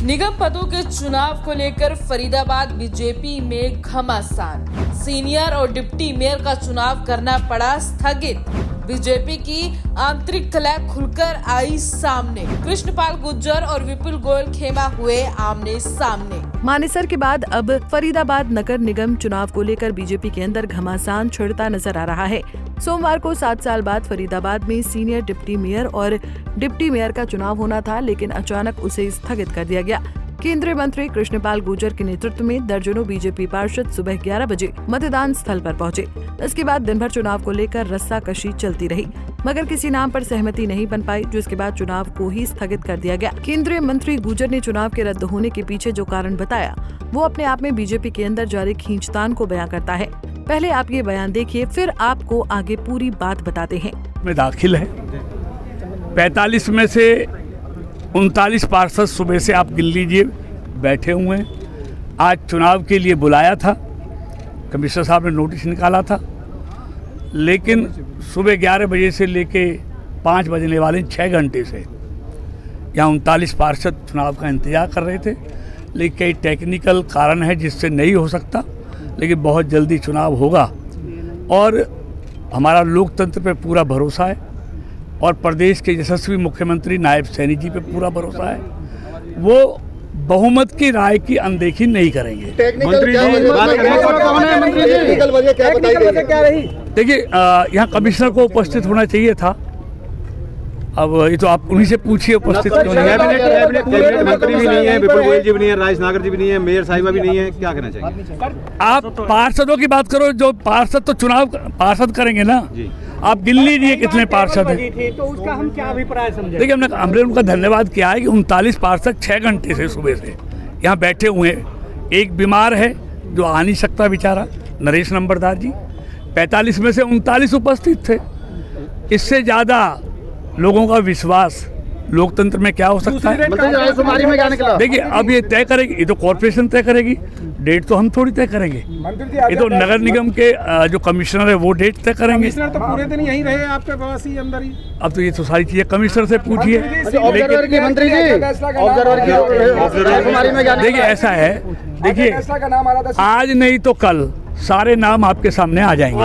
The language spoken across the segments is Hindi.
निगम पदों के चुनाव को लेकर फरीदाबाद बीजेपी में घमासान। सीनियर और डिप्टी मेयर का चुनाव करना पड़ा स्थगित। बीजेपी की आंतरिक कलह खुलकर आई सामने। कृष्णपाल गुर्जर और विपुल गोयल खेमा हुए आमने सामने। मानेसर के बाद अब फरीदाबाद नगर निगम चुनाव को लेकर बीजेपी के अंदर घमासान छिड़ता नजर आ रहा है। सोमवार को 7 साल बाद फरीदाबाद में सीनियर डिप्टी मेयर और डिप्टी मेयर का चुनाव होना था, लेकिन अचानक उसे स्थगित कर दिया गया। केंद्रीय मंत्री कृष्णपाल गुर्जर के नेतृत्व में दर्जनों बीजेपी पार्षद सुबह 11 बजे मतदान स्थल पर पहुंचे। इसके बाद दिन भर चुनाव को लेकर रस्साकशी चलती रही, मगर किसी नाम पर सहमति नहीं बन पाई, जिसके बाद चुनाव को ही स्थगित कर दिया गया। केंद्रीय मंत्री गुर्जर ने चुनाव के रद्द होने के पीछे जो कारण बताया, वो अपने आप में बीजेपी के अंदर जारी खींचतान को बयां करता है। पहले आप ये बयान देखिए, फिर आपको आगे पूरी बात बताते हैं। में दाखिल है 45 में से 39 पार्षद सुबह से आप गिन लीजिए बैठे हुए हैं। आज चुनाव के लिए बुलाया था, कमिश्नर साहब ने नोटिस निकाला था, लेकिन सुबह 11 बजे से लेके 5 बजने वाले 6 घंटे से यहाँ 39 पार्षद चुनाव का इंतजार कर रहे थे। लेकिन कई टेक्निकल कारण है जिससे नहीं हो सकता, लेकिन बहुत जल्दी चुनाव होगा और हमारा लोकतंत्र पे पूरा भरोसा है और प्रदेश के यशस्वी मुख्यमंत्री नायब सैनी जी पे पूरा भरोसा है। वो बहुमत की राय की अनदेखी नहीं करेंगे। मंत्री जी टेक्निकल वजह क्या रही? देखिए, यहाँ कमिश्नर को उपस्थित होना चाहिए था। अब ये तो आप उन्हीं से पूछिए उपस्थित क्यों नहीं है। कैबिनेट मंत्री भी नहीं है, विपुल गोयल जी भी नहीं है, राजेश नागर जी भी नहीं है, मेयर साहिबा भी नहीं है, क्या कहना चाहिए? आप पार्षदों की बात करो, जो पार्षद तो चुनाव पार्षद करेंगे ना जी। आप गिन लीजिए कितने पार्षद हैं, तो उसका हम क्या अभिप्राय समझे? देखिए, हमने उनका धन्यवाद किया है कि 39 पार्षद 6 घंटे से सुबह से यहाँ बैठे हुए हैं। एक बीमार है जो आ नहीं सकता बेचारा, नरेश नंबरदार जी। 45 में से 39 उपस्थित थे। इससे ज़्यादा लोगों का विश्वास लोकतंत्र में क्या हो सकता है? देखिए, अब ये तय करेगी, ये तो कॉर्पोरेशन तय करेगी, डेट तो हम थोड़ी तय करेंगे। ये तो नगर निगम के जो कमिश्नर है वो डेट तय करेंगे। कमिश्नर तो पूरे दिन यहीं रहे आपके पास ही अंदर ही। अब तो ये तो सारी चीजें कमिश्नर से पूछिए। देखिए, ऐसा है, देखिए आज नहीं तो कल सारे नाम आपके सामने आ जाएंगे।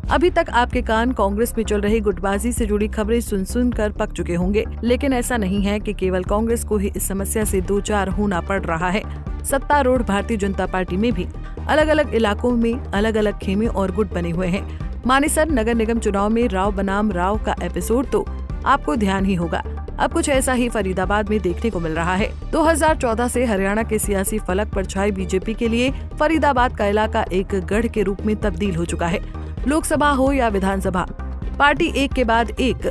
अभी तक आपके कान कांग्रेस में चल रही गुटबाजी से जुड़ी खबरें सुन कर पक चुके होंगे, लेकिन ऐसा नहीं है कि केवल कांग्रेस को ही इस समस्या से दो चार होना पड़ रहा है। सत्तारूढ़ भारतीय जनता पार्टी में भी अलग अलग इलाकों में अलग अलग खेमे और गुट बने हुए हैं। मानेसर नगर निगम चुनाव में राव बनाम राव का एपिसोड तो आपको ध्यान ही होगा। अब कुछ ऐसा ही फरीदाबाद में देखने को मिल रहा है। 2014 से हरियाणा के सियासी फलक पर छाई बीजेपी के लिए फरीदाबाद का इलाका एक गढ़ के रूप में तब्दील हो चुका है। लोकसभा हो या विधानसभा, पार्टी एक के बाद एक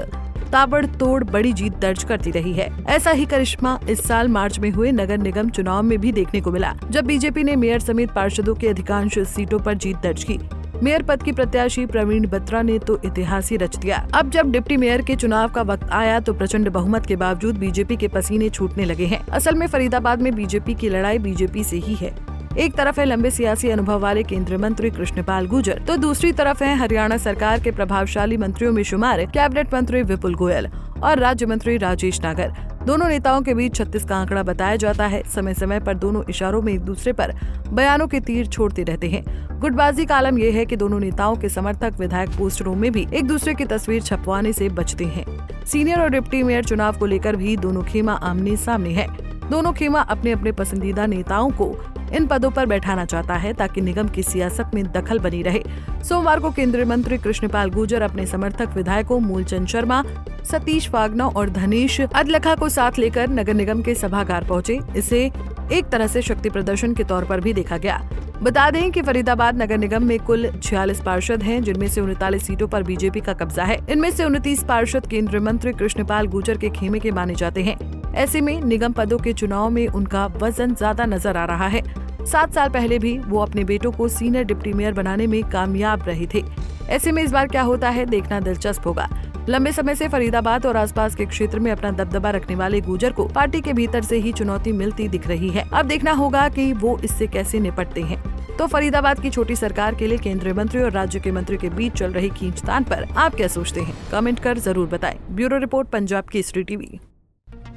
ताबड़तोड़ बड़ी जीत दर्ज करती रही है। ऐसा ही करिश्मा इस साल मार्च में हुए नगर निगम चुनाव में भी देखने को मिला, जब बीजेपी ने मेयर समेत पार्षदों के अधिकांश सीटों पर जीत दर्ज की। मेयर पद की प्रत्याशी प्रवीण बत्रा ने तो इतिहास ही रच दिया। अब जब डिप्टी मेयर के चुनाव का वक्त आया तो प्रचंड बहुमत के बावजूद बीजेपी के पसीने छूटने लगे हैं। असल में फरीदाबाद में बीजेपी की लड़ाई बीजेपी से ही है। एक तरफ है लंबे सियासी अनुभव वाले केंद्रीय मंत्री कृष्णपाल गुर्जर, तो दूसरी तरफ है हरियाणा सरकार के प्रभावशाली मंत्रियों में शुमार कैबिनेट मंत्री विपुल गोयल और राज्य मंत्री राजेश नागर। दोनों नेताओं के बीच 36 का आंकड़ा बताया जाता है। समय समय पर दोनों इशारों में एक दूसरे पर बयानों के तीर छोड़ते रहते हैं। गुटबाजी का आलम यह है कि दोनों नेताओं के समर्थक विधायक पोस्टरों में भी एक दूसरे की तस्वीर छपवाने से बचते हैं। सीनियर और डिप्टी मेयर चुनाव को लेकर भी दोनों खेमा आमने सामने है। दोनों खेमा अपने अपने पसंदीदा नेताओं को इन पदों पर बैठाना चाहता है ताकि निगम की सियासत में दखल बनी रहे। सोमवार को केंद्रीय मंत्री कृष्णपाल गुर्जर अपने समर्थक विधायकों मूलचंद शर्मा, सतीश फागना और धनेश अदलखा को साथ लेकर नगर निगम के सभागार पहुंचे। इसे एक तरह से शक्ति प्रदर्शन के तौर पर भी देखा गया। बता दें कि फरीदाबाद नगर निगम में कुल 46 पार्षद हैं, जिनमें से 39 सीटों पर बीजेपी का कब्जा है। इनमें से 29 पार्षद केंद्रीय मंत्री कृष्णपाल गुर्जर के खेमे के माने जाते हैं। ऐसे में निगम पदों के चुनाव में उनका वजन ज्यादा नजर आ रहा है। 7 साल पहले भी वो अपने बेटों को सीनियर डिप्टी मेयर बनाने में कामयाब रहे थे। ऐसे में इस बार क्या होता है, देखना दिलचस्प होगा। लंबे समय से फरीदाबाद और आसपास के क्षेत्र में अपना दबदबा रखने वाले गुर्जर को पार्टी के भीतर से ही चुनौती मिलती दिख रही है। अब देखना होगा कि वो इससे कैसे निपटते हैं। तो फरीदाबाद की छोटी सरकार के लिए केंद्रीय मंत्री और राज्य के मंत्री के बीच चल रही खींचतान पर आप क्या सोचते हैं? कमेंट कर जरूर बताएं। Bureau report, Punjab Kesari TV.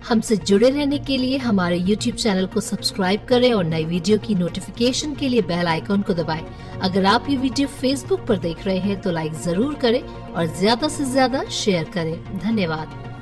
हमसे जुड़े रहने के लिए हमारे YouTube चैनल को सब्सक्राइब करें और नई वीडियो की नोटिफिकेशन के लिए बेल आइकॉन को दबाएं। अगर आप ये वीडियो Facebook पर देख रहे हैं तो लाइक जरूर करें और ज्यादा से ज्यादा शेयर करें। धन्यवाद।